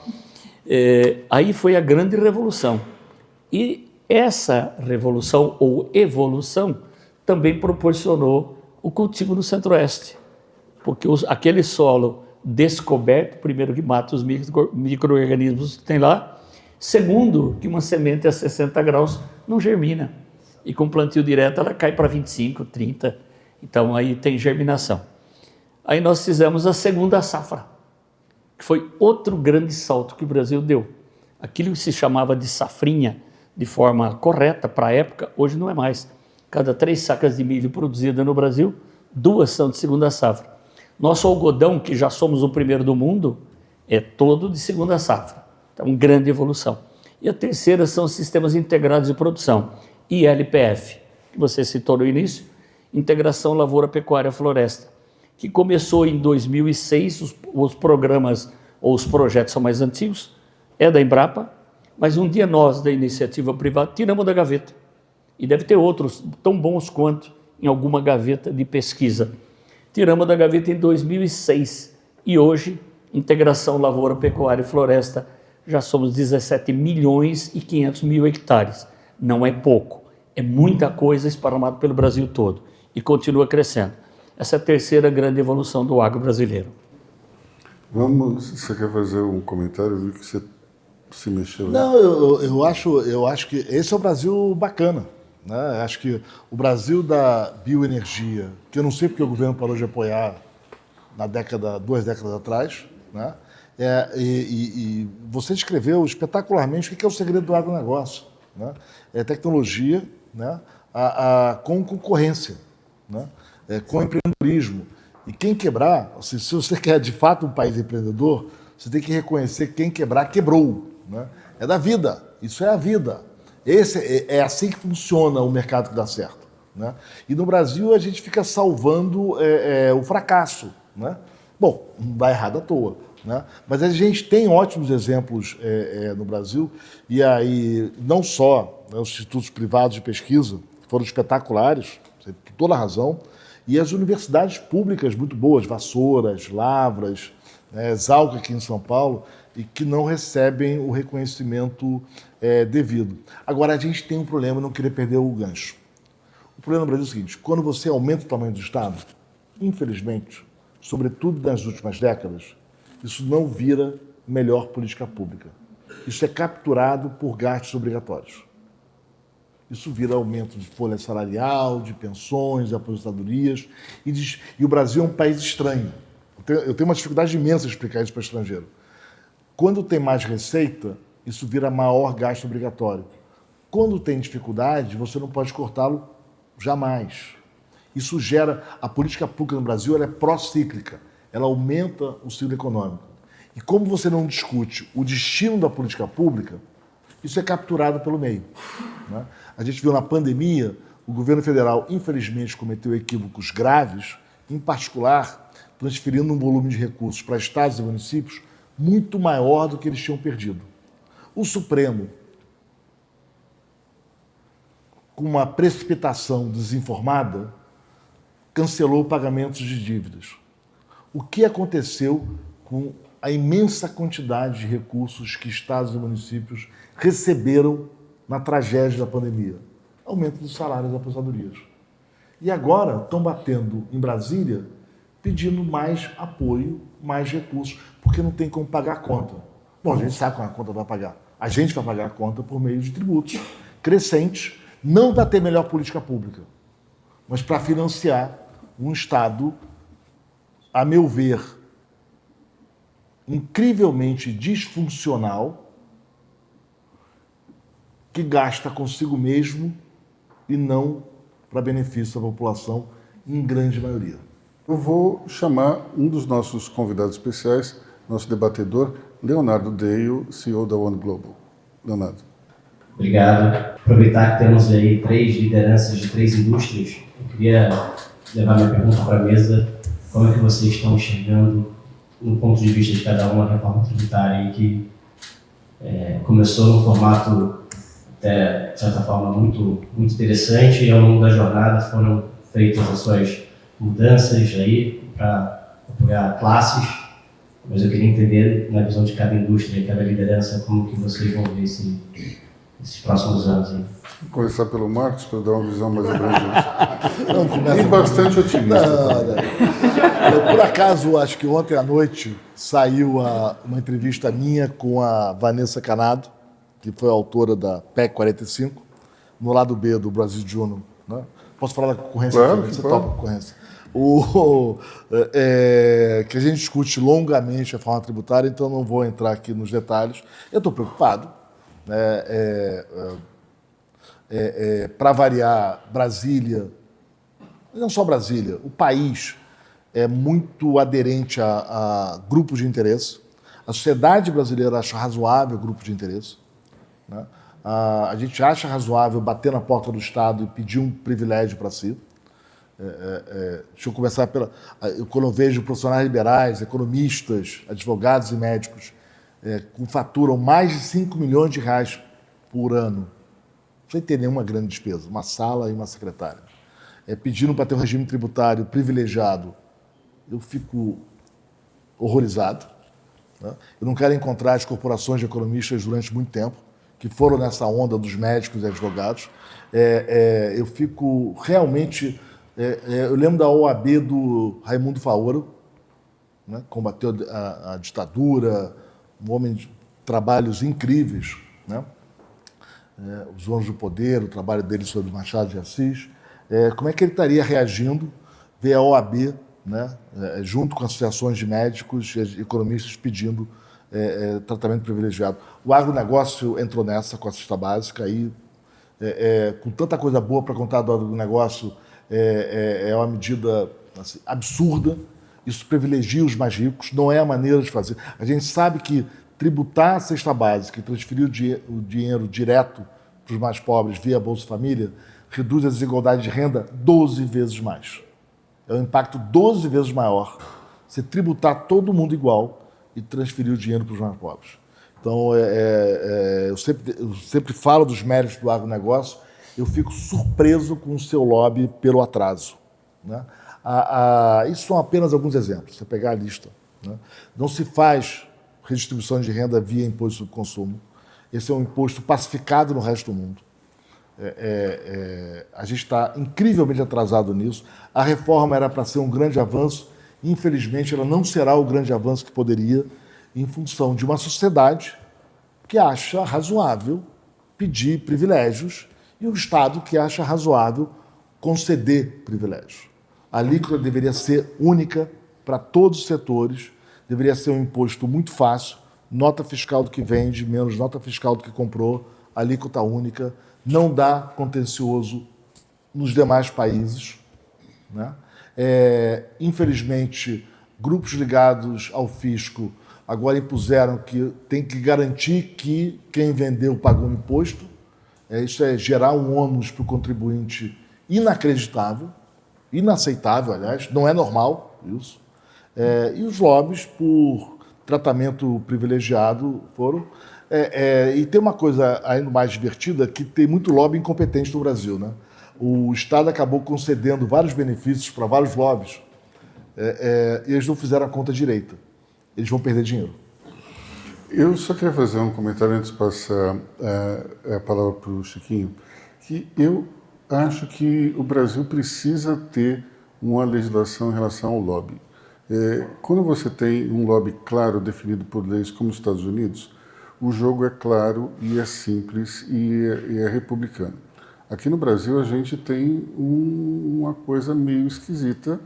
Aí foi a grande revolução. E essa revolução ou evolução também proporcionou o cultivo no Centro-Oeste, porque aquele solo descoberto, primeiro que mata os micro-organismos que tem lá, segundo que uma semente a 60 graus não germina, e com plantio direto ela cai para 25, 30, então aí tem germinação. Aí nós fizemos a segunda safra, que foi outro grande salto que o Brasil deu. Aquilo que se chamava de safrinha, de forma correta para a época, hoje não é mais. Cada 3 sacas de milho produzidas no Brasil, 2 são de segunda safra. Nosso algodão, que já somos o primeiro do mundo, é todo de segunda safra. Então, grande evolução. E a terceira são os sistemas integrados de produção, ILPF, que você citou no início, Integração Lavoura, Pecuária, Floresta, que começou em 2006, os programas ou os projetos são mais antigos, é da Embrapa, mas um dia nós, da iniciativa privada, tiramos da gaveta. E deve ter outros tão bons quanto em alguma gaveta de pesquisa. Tiramos da gaveta em 2006 e hoje, Integração Lavoura, Pecuária e Floresta, já somos 17 milhões e 500 mil hectares. Não é pouco, é muita coisa esparramada pelo Brasil todo e continua crescendo. Essa é a terceira grande evolução do agro brasileiro. Você quer fazer um comentário? Eu vi que você se mexeu. Não, eu acho que esse é o Brasil bacana. Né? Acho que o Brasil da bioenergia, que eu não sei porque o governo parou de apoiar na 2 décadas atrás, né? E você descreveu espetacularmente o que é o segredo do agronegócio. Né? É tecnologia, né? Com concorrência, né? Com empreendedorismo. E quem quebrar, se você quer de fato um país empreendedor, você tem que reconhecer que quem quebrar, quebrou. Né? É da vida, isso é a vida. É assim que funciona o mercado que dá certo. Né? E no Brasil a gente fica salvando o fracasso. Né? Bom, não dá errado à toa. Né? Mas a gente tem ótimos exemplos no Brasil, e aí não só os institutos privados de pesquisa, que foram espetaculares, com toda a razão, e as universidades públicas muito boas, Vassouras, Lavras, Exalc aqui em São Paulo, e que não recebem o reconhecimento devido. Agora, a gente tem um problema, não querer perder o gancho. O problema no Brasil é o seguinte: quando você aumenta o tamanho do Estado, infelizmente, sobretudo nas últimas décadas, isso não vira melhor política pública. Isso é capturado por gastos obrigatórios. Isso vira aumento de folha salarial, de pensões, de aposentadorias. E o Brasil é um país estranho. Eu tenho uma dificuldade imensa de explicar isso para o estrangeiro. Quando tem mais receita, isso vira maior gasto obrigatório. Quando tem dificuldade, você não pode cortá-lo jamais. Isso gera... A política pública no Brasil ela é pró-cíclica. Ela aumenta o ciclo econômico. E como você não discute o destino da política pública, isso é capturado pelo meio. Né? A gente viu na pandemia, o governo federal, infelizmente, cometeu equívocos graves, em particular, transferindo um volume de recursos para estados e municípios muito maior do que eles tinham perdido. O Supremo, com uma precipitação desinformada, cancelou pagamentos de dívidas. O que aconteceu com a imensa quantidade de recursos que estados e municípios receberam na tragédia da pandemia? Aumento dos salários das aposentadorias. E agora estão batendo em Brasília pedindo mais apoio, mais recursos, porque não tem como pagar a conta. Bom, a gente sabe como a conta vai pagar. A gente vai pagar a conta por meio de tributos crescentes, não para ter melhor política pública, mas para financiar um Estado, a meu ver, incrivelmente disfuncional, que gasta consigo mesmo e não para benefício da população, em grande maioria. Eu vou chamar um dos nossos convidados especiais, nosso debatedor, Leonardo Deio, CEO da One Global. Leonardo. Obrigado. Aproveitar que temos aí 3 lideranças de 3 indústrias, eu queria levar minha pergunta para a mesa. Como é que vocês estão enxergando, no ponto de vista de cada um, a reforma tributária que começou num formato, até, de certa forma, muito interessante, e ao longo da jornada foram feitas as suas mudanças aí para apoiar classes, mas eu queria entender, na visão de cada indústria, cada liderança, como que vocês vão ver esses próximos anos aí. Vou começar pelo Marcos, para dar uma visão mais abrangente. E bastante otimista. Eu, por acaso, acho que ontem à noite saiu uma entrevista minha com a Vanessa Canado, que foi a autora da PEC 45, no lado B do Brasil Juno. Né? Posso falar da concorrência? Claro, Você claro. topa a concorrência. Que a gente discute longamente a reforma tributária, então não vou entrar aqui nos detalhes. Eu estou preocupado. Para variar, Brasília, não só Brasília, o país é muito aderente a grupos de interesse. A sociedade brasileira acha razoável grupo de interesse. Né? A gente acha razoável bater na porta do Estado e pedir um privilégio para si. Deixa eu começar quando eu vejo profissionais liberais, economistas, advogados e médicos que faturam mais de 5 milhões de reais por ano, sem ter nenhuma grande despesa, uma sala e uma secretária, pedindo para ter um regime tributário privilegiado, eu fico horrorizado. Né? Eu não quero encontrar as corporações de economistas durante muito tempo, que foram nessa onda dos médicos e advogados. Eu fico realmente... eu lembro da OAB do Raimundo Faoro, né? Combateu a ditadura, um homem de trabalhos incríveis, né? Os Donos do Poder, o trabalho dele sobre Machado de Assis. Como é que ele estaria reagindo ver a OAB, né? Junto com associações de médicos e economistas pedindo tratamento privilegiado? O agronegócio entrou nessa com a cesta básica, aí, com tanta coisa boa para contar do agronegócio, é uma medida assim, absurda. Isso privilegia os mais ricos, não é a maneira de fazer. A gente sabe que tributar a cesta básica e transferir o dinheiro direto para os mais pobres via Bolsa Família reduz a desigualdade de renda 12 vezes mais. É um impacto 12 vezes maior você tributar todo mundo igual e transferir o dinheiro para os mais pobres. Então, eu sempre falo dos méritos do agronegócio, eu fico surpreso com o seu lobby pelo atraso. Né? Isso são apenas alguns exemplos, você pegar a lista. Né? Não se faz redistribuição de renda via imposto sobre consumo. Esse é um imposto pacificado no resto do mundo. A gente está incrivelmente atrasado nisso. A reforma era para ser um grande avanço. Infelizmente, ela não será o grande avanço que poderia, em função de uma sociedade que acha razoável pedir privilégios e o Estado que acha razoável conceder privilégios. A alíquota deveria ser única para todos os setores, deveria ser um imposto muito fácil, nota fiscal do que vende, menos nota fiscal do que comprou, alíquota única, não dá contencioso nos demais países. Né? Infelizmente, grupos ligados ao fisco agora impuseram que tem que garantir que quem vendeu pagou um imposto. Isso é gerar um ônus para o contribuinte inacreditável, inaceitável, aliás, não é normal isso. E os lobbies, por tratamento privilegiado, foram... e tem uma coisa ainda mais divertida, que tem muito lobby incompetente no Brasil, né? O Estado acabou concedendo vários benefícios para vários lobbies, e eles não fizeram a conta direita. Eles vão perder dinheiro. Eu só queria fazer um comentário antes de passar a palavra para o Chiquinho, que eu acho que o Brasil precisa ter uma legislação em relação ao lobby. Quando você tem um lobby claro, definido por leis como os Estados Unidos, o jogo é claro e é simples e é republicano. Aqui no Brasil a gente tem uma coisa meio esquisita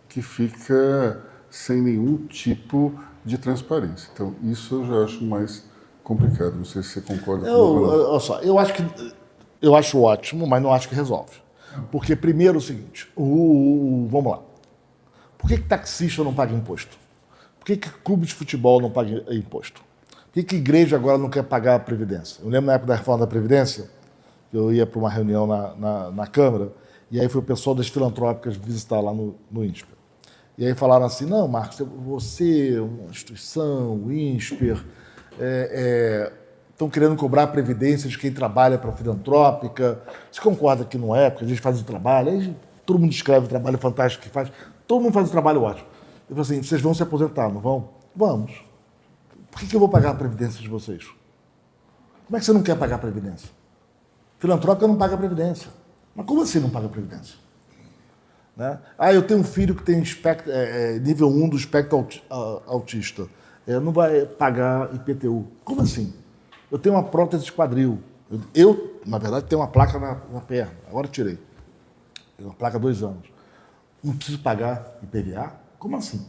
que fica sem nenhum tipo de transparência. Então isso eu já acho mais complicado. Não sei se você concorda comigo. Olha só, eu acho ótimo, mas não acho que resolve. Porque primeiro é o seguinte, vamos lá. Por que taxista não paga imposto? Por que clube de futebol não paga imposto? Por que igreja agora não quer pagar a Previdência? Eu lembro na época da reforma da Previdência, eu ia para uma reunião na Câmara, e aí foi o pessoal das filantrópicas visitar lá no INSPER. E aí falaram assim, não, Marcos, você, uma instituição, o INSPER, estão querendo cobrar a Previdência de quem trabalha para a filantrópica. Você concorda que não é, porque a gente faz o trabalho, aí todo mundo escreve o trabalho fantástico que faz, todo mundo faz o trabalho ótimo. Eu falei assim, vocês vão se aposentar, não vão? Vamos. Por que eu vou pagar a Previdência de vocês? Como é que você não quer pagar a Previdência? Filantrópica não paga a Previdência. Mas como assim não paga a Previdência? Né? Eu tenho um filho que tem nível 1 do espectro autista. Não vai pagar IPTU. Como assim? Eu tenho uma prótese de quadril. Eu na verdade, tenho uma placa na perna. Agora tirei. Tenho uma placa há 2 anos. Não preciso pagar IPVA? Como assim?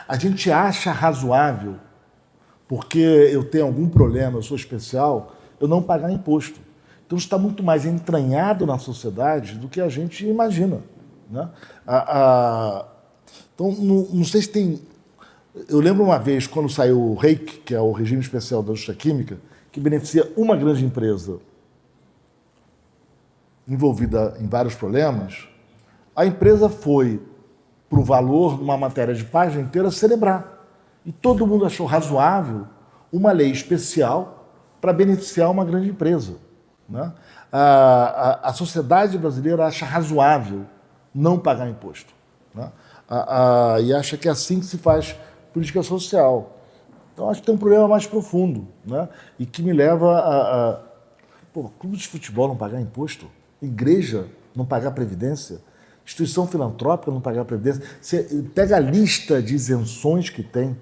A gente acha razoável, porque eu tenho algum problema, eu sou especial, eu não pagar imposto. Então, está muito mais entranhado na sociedade do que a gente imagina. Né? Então, não sei se tem... Eu lembro uma vez, quando saiu o REIQ, que é o Regime Especial da Indústria Química, que beneficia uma grande empresa envolvida em vários problemas, a empresa foi para o valor, numa matéria de página inteira, celebrar. E todo mundo achou razoável uma lei especial para beneficiar uma grande empresa. Né? A sociedade brasileira acha razoável não pagar imposto. Né? E acha que é assim que se faz política social. Então, acho que tem um problema mais profundo, né? E que me leva clube de futebol não pagar imposto, igreja não pagar previdência, instituição filantrópica não pagar previdência. Você pega a lista de isenções que tem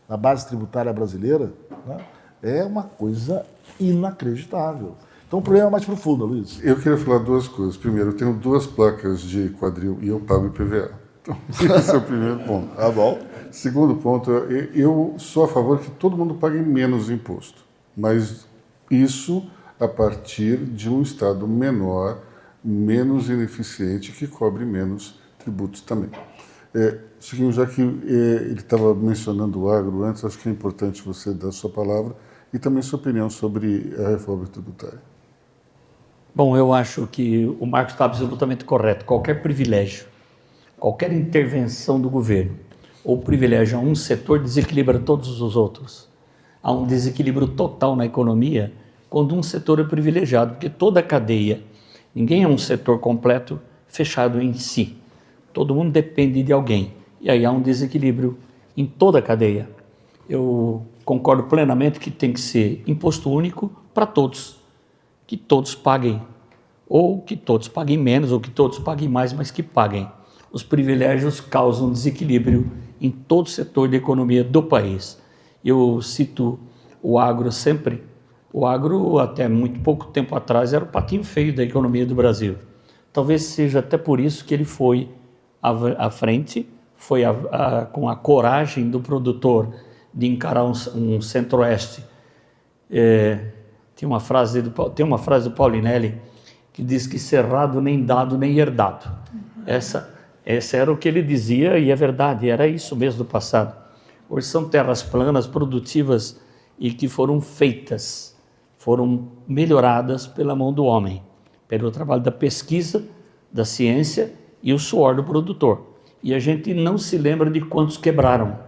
na base tributária brasileira, né? É uma coisa inacreditável. Então, o problema é mais profundo, Luiz. Eu queria falar 2 coisas. Primeiro, eu tenho 2 placas de quadril e eu pago IPVA. Então, esse é o primeiro ponto. Tá bom. Segundo ponto, eu sou a favor que todo mundo pague menos imposto. Mas isso a partir de um Estado menor, menos ineficiente, que cobre menos tributos também. Chiquinho, já que ele estava mencionando o agro antes, acho que é importante você dar a sua palavra e também sua opinião sobre a reforma tributária. Bom, eu acho que o Marcos está absolutamente correto. Qualquer privilégio, qualquer intervenção do governo ou privilégio a um setor desequilibra todos os outros. Há um desequilíbrio total na economia quando um setor é privilegiado, porque toda a cadeia, ninguém é um setor completo fechado em si. Todo mundo depende de alguém. E aí há um desequilíbrio em toda a cadeia. Eu concordo plenamente que tem que ser imposto único para todos. Que todos paguem, ou que todos paguem menos, ou que todos paguem mais, mas que paguem. Os privilégios causam desequilíbrio em todo o setor da economia do país. Eu cito o agro sempre. O agro, até muito pouco tempo atrás, era o patinho feio da economia do Brasil. Talvez seja até por isso que ele foi à frente, foi com a coragem do produtor de encarar um centro-oeste. Tem uma frase do Paulinelli que diz que cerrado nem dado nem herdado. Essa era o que ele dizia e é verdade, era isso mesmo do passado. Hoje são terras planas, produtivas e que foram feitas, foram melhoradas pela mão do homem, pelo trabalho da pesquisa, da ciência e o suor do produtor. E a gente não se lembra de quantos quebraram.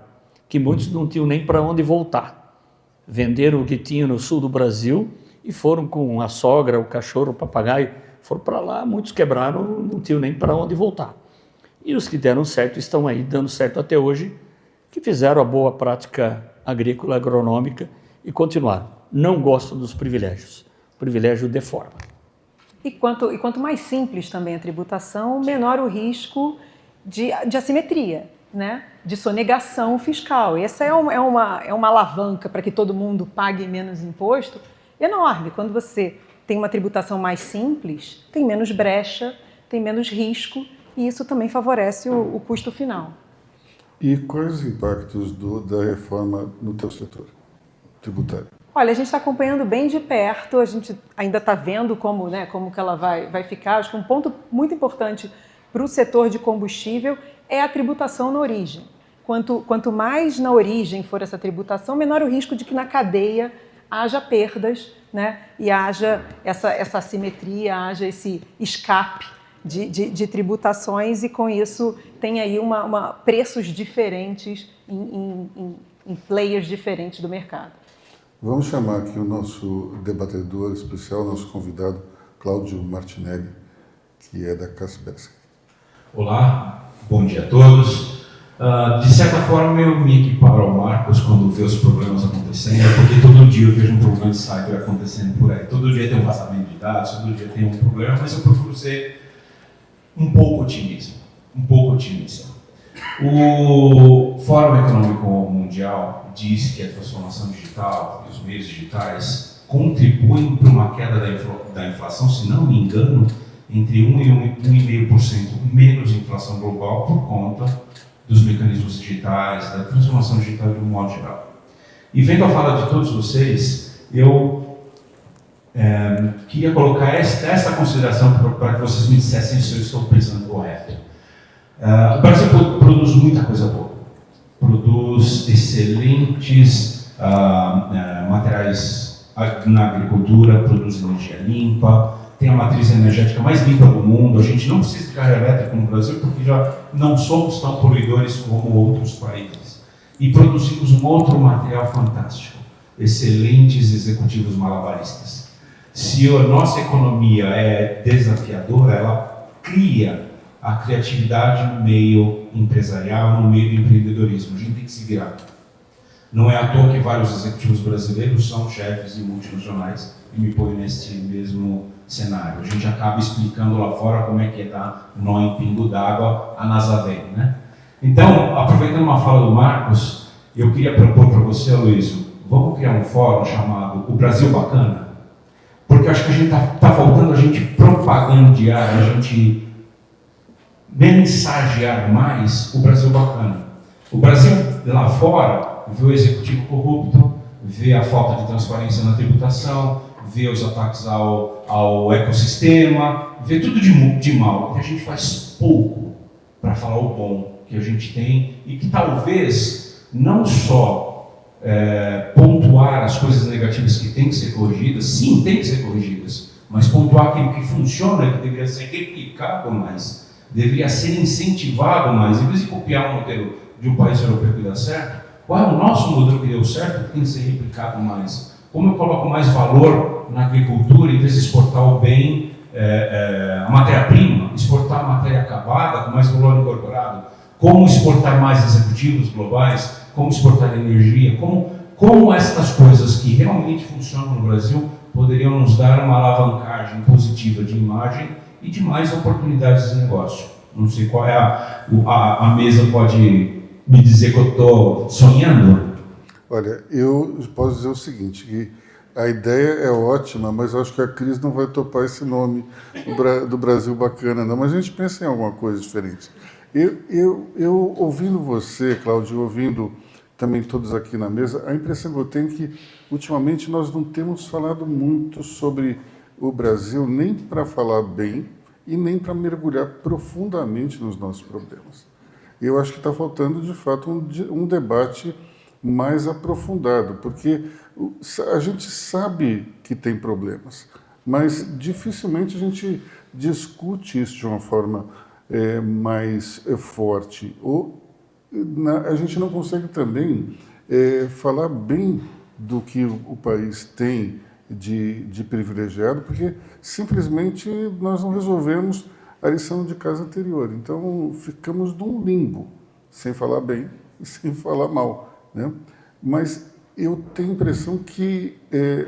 que muitos não tinham nem para onde voltar. Venderam o que tinham no sul do Brasil e foram com a sogra, o cachorro, o papagaio, foram para lá, muitos quebraram, não tinham nem para onde voltar. E os que deram certo estão aí, dando certo até hoje, que fizeram a boa prática agrícola, agronômica e continuaram. Não gostam dos privilégios. O privilégio deforma. E quanto mais simples também a tributação, menor o risco de assimetria, né? De sonegação fiscal. E essa é uma alavanca para que todo mundo pague menos imposto enorme. Quando você tem uma tributação mais simples, tem menos brecha, tem menos risco, e isso também favorece o custo final. E quais os impactos da reforma no teu setor tributário? Olha, a gente está acompanhando bem de perto, a gente ainda está vendo como que ela vai ficar. Acho que um ponto muito importante para o setor de combustível é a tributação na origem. Quanto mais na origem for essa tributação, menor o risco de que na cadeia haja perdas, né? E haja essa assimetria, haja esse escape de tributações, e com isso tem aí preços diferentes em players diferentes do mercado. Vamos chamar aqui o nosso debatedor especial, nosso convidado, Cláudio Martinelli, que é da Kaspersky. Olá, bom dia a todos. De certa forma, eu me equiparo ao Marcos quando vê os problemas acontecendo, porque todo dia eu vejo um problema de cyber acontecendo por aí. Todo dia tem um vazamento de dados, todo dia tem um problema, mas eu procuro ser um pouco otimista. O Fórum Econômico Mundial diz que a transformação digital e os meios digitais contribuem para uma queda da inflação, se não me engano, entre 1 e 1,5% menos inflação global por conta dos mecanismos digitais, da transformação digital de um modo geral. E vendo a fala de todos vocês, eu queria colocar esta consideração para que vocês me dissessem se eu estou pensando correto. O Brasil produz muita coisa boa, produz excelentes materiais na agricultura, produz energia limpa, tem a matriz energética mais limpa do mundo. A gente não precisa de carro elétrico no Brasil porque já não somos tão poluidores como outros países. E produzimos um outro material fantástico, excelentes executivos malabaristas. Se a nossa economia é desafiadora, ela cria a criatividade no meio empresarial, no meio do empreendedorismo. A gente tem que se virar. Não é à toa que vários executivos brasileiros são chefes de multinacionais e me põem nesse mesmo cenário. A gente acaba explicando lá fora como é que é dar nó em pingo d'água, a NASA vem, né? Então, aproveitando uma fala do Marcos, eu queria propor para você, Aloysio, vamos criar um fórum chamado O Brasil Bacana? Porque eu acho que a gente tá faltando a gente propagandear, a gente mensagear mais o Brasil bacana. O Brasil lá fora vê o executivo corrupto, vê a falta de transparência na tributação, vê os ataques ao ecossistema, vê tudo de mal. E a gente faz pouco para falar o bom que a gente tem e que talvez não só pontuar as coisas negativas que têm que ser corrigidas, sim, tem que ser corrigidas, mas pontuar aquilo que funciona, que deveria ser replicado mais, deveria ser incentivado mais, em vez de copiar um modelo de um país europeu que dá certo. Qual é o nosso modelo que deu certo que tem que ser replicado mais? Como eu coloco mais valor na agricultura, em vez de exportar o bem, a matéria-prima, exportar a matéria acabada com mais valor incorporado? Como exportar mais executivos globais? Como exportar energia? Como essas coisas que realmente funcionam no Brasil poderiam nos dar uma alavancagem positiva de imagem e de mais oportunidades de negócio? Não sei qual é a mesa pode me dizer que eu estou sonhando? Olha, eu posso dizer o seguinte, que a ideia é ótima, mas eu acho que a Cris não vai topar esse nome do Brasil Bacana, não. Mas a gente pensa em alguma coisa diferente. Eu ouvindo você, Cláudio, ouvindo também todos aqui na mesa, a impressão que eu tenho é que, ultimamente, nós não temos falado muito sobre o Brasil, nem para falar bem e nem para mergulhar profundamente nos nossos problemas. Eu acho que está faltando, de fato, um debate mais aprofundado, porque a gente sabe que tem problemas, mas dificilmente a gente discute isso de uma forma mais forte. a gente não consegue também falar bem do que o país tem de privilegiado, porque simplesmente nós não resolvemos a lição de casa anterior. Então, ficamos num limbo, sem falar bem e sem falar mal, né? Mas eu tenho a impressão que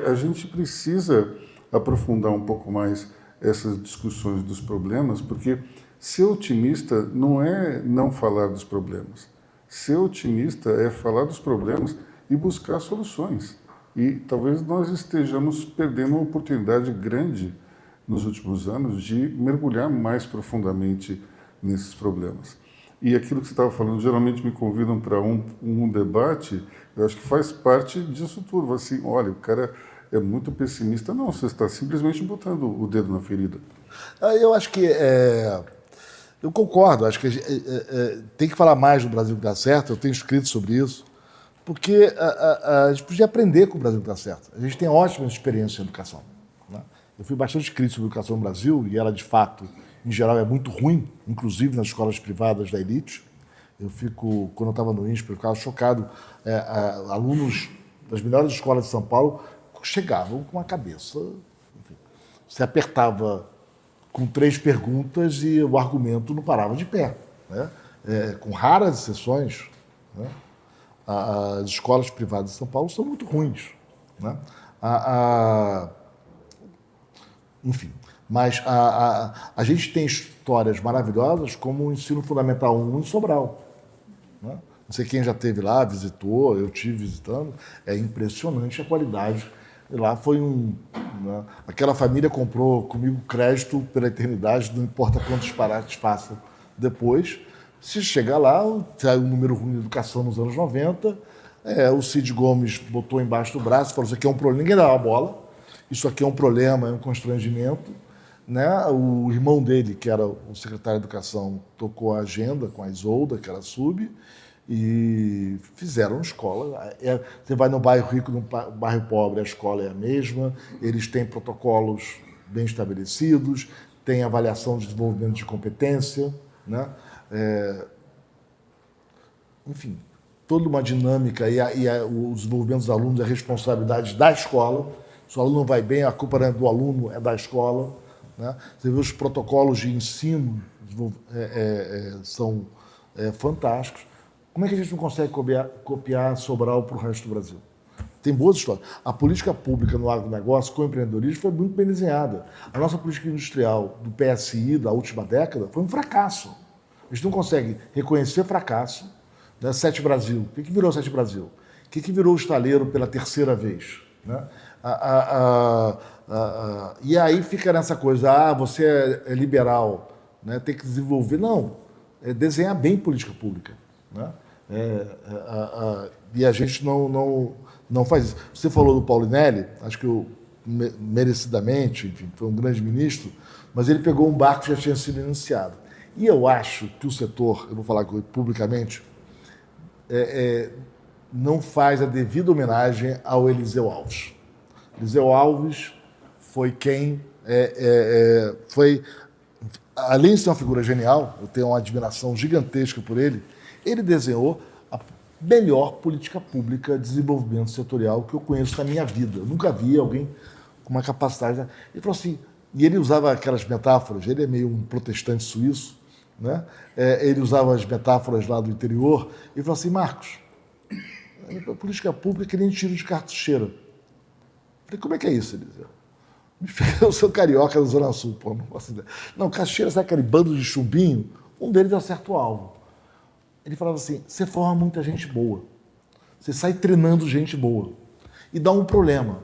a gente precisa aprofundar um pouco mais essas discussões dos problemas, porque ser otimista não é não falar dos problemas. Ser otimista é falar dos problemas e buscar soluções. E talvez nós estejamos perdendo uma oportunidade grande nos últimos anos de mergulhar mais profundamente nesses problemas. E aquilo que você estava falando, geralmente me convidam para um debate, eu acho que faz parte disso tudo. Assim, olha, o cara é muito pessimista. Não, você está simplesmente botando o dedo na ferida. Eu acho que... eu concordo, acho que tem que falar mais do Brasil que dá certo, eu tenho escrito sobre isso, porque a gente podia aprender com o Brasil que dá certo. A gente tem ótimas experiências em educação, né? Eu fui bastante crítico sobre a educação no Brasil, e ela, de fato, em geral, é muito ruim, inclusive nas escolas privadas da elite. Quando eu estava no INSPER, eu ficava chocado. Alunos das melhores escolas de São Paulo chegavam com a cabeça... Enfim, se apertava com 3 perguntas e o argumento não parava de pé, né? Com raras exceções, né? As escolas privadas de São Paulo são muito ruins, né? Enfim, mas a gente tem histórias maravilhosas como o Ensino Fundamental 1 em Sobral, né? Não sei quem já esteve lá, visitou, eu estive visitando, é impressionante a qualidade. E lá foi né? Aquela família comprou comigo crédito pela eternidade, não importa quantos disparates façam depois. Se chegar lá, sai um número ruim de educação nos anos 90, o Cid Gomes botou embaixo do braço e falou: isso aqui é um problema, ninguém dá uma bola, isso aqui é um problema, é um constrangimento, né? O irmão dele, que era o secretário de Educação, tocou a agenda com a Isolda, que era sub, e fizeram escola. Você vai no bairro rico, no bairro pobre, a escola é a mesma, eles têm protocolos bem estabelecidos, têm avaliação de desenvolvimento de competência, né? Enfim, toda uma dinâmica e o desenvolvimento dos alunos é responsabilidade da escola. Se o aluno vai bem, a culpa não é do aluno, é da escola, né? Você vê os protocolos de ensino são fantásticos. Como é que a gente não consegue copiar Sobral para o resto do Brasil? Tem boas histórias. A política pública no agronegócio com o empreendedorismo foi muito bem desenhada. A nossa política industrial do PSI da última década foi um fracasso. A gente não consegue reconhecer fracasso, né? Sete Brasil. O que virou Sete Brasil? O que virou o estaleiro pela terceira vez, né? E aí fica nessa coisa, você é liberal, né? Tem que desenvolver. Não, desenhar bem política pública, né? E a gente não faz isso. Você falou do Paulinelli, acho que merecidamente, enfim, foi um grande ministro, mas ele pegou um barco que já tinha sido iniciado. E eu acho que o setor, eu vou falar publicamente, não faz a devida homenagem ao Eliseu Alves. Eliseu Alves foi quem foi, além de ser uma figura genial, eu tenho uma admiração gigantesca por ele, ele desenhou a melhor política pública de desenvolvimento setorial que eu conheço na minha vida. Eu nunca vi alguém com uma capacidade. Ele falou assim, e ele usava aquelas metáforas, ele é meio um protestante suíço, né? Ele usava as metáforas lá do interior, e falou assim: Marcos, a política pública é que nem tiro de cartucheira. Eu falei: como é que é isso, Eliseu? Eu sou carioca da Zona Sul, pô, não posso ideia. Não, cartucheira, sabe aquele bando de chumbinho? Um deles acerta o alvo. Ele falava assim: você forma muita gente boa, você sai treinando gente boa, e dá um problema.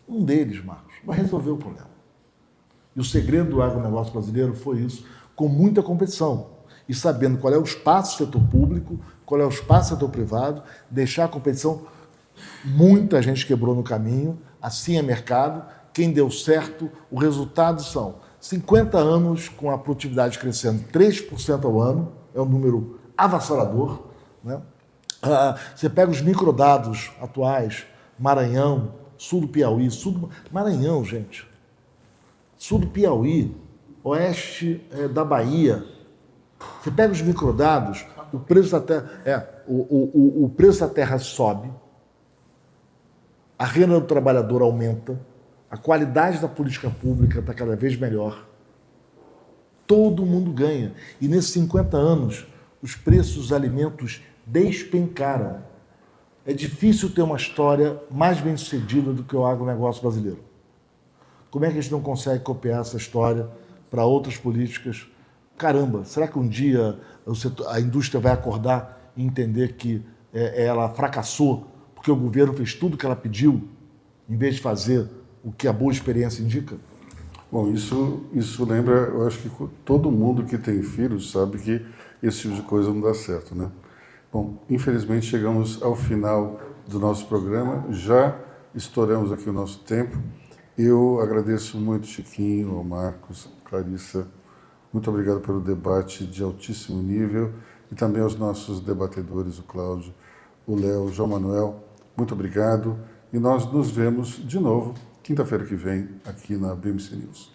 Um deles, Marcos, vai resolver o problema. E o segredo do agronegócio brasileiro foi isso, com muita competição, e sabendo qual é o espaço do setor público, qual é o espaço do setor privado, deixar a competição. Muita gente quebrou no caminho, assim é mercado. Quem deu certo, o resultado são 50 anos com a produtividade crescendo 3% ao ano, é um número avassalador, né? Você pega os microdados atuais, Maranhão, sul do Piauí, Maranhão, gente, sul do Piauí, oeste da Bahia. Você pega os microdados, O preço da terra, o preço da terra sobe, a renda do trabalhador aumenta, a qualidade da política pública está cada vez melhor. Todo mundo ganha. E nesses 50 anos, os preços dos alimentos despencaram. É difícil ter uma história mais bem-sucedida do que o agronegócio brasileiro. Como é que a gente não consegue copiar essa história para outras políticas? Caramba, será que um dia a indústria vai acordar e entender que ela fracassou porque o governo fez tudo o que ela pediu, em vez de fazer o que a boa experiência indica? Bom, isso lembra, eu acho que todo mundo que tem filhos sabe que esse tipo de coisa não dá certo, né? Bom, infelizmente chegamos ao final do nosso programa, já estouramos aqui o nosso tempo. Eu agradeço muito Chiquinho, ao Marcos, Clarissa, muito obrigado pelo debate de altíssimo nível e também aos nossos debatedores, o Cláudio, o Léo, o João Manuel, muito obrigado e nós nos vemos de novo quinta-feira que vem aqui na BMC News.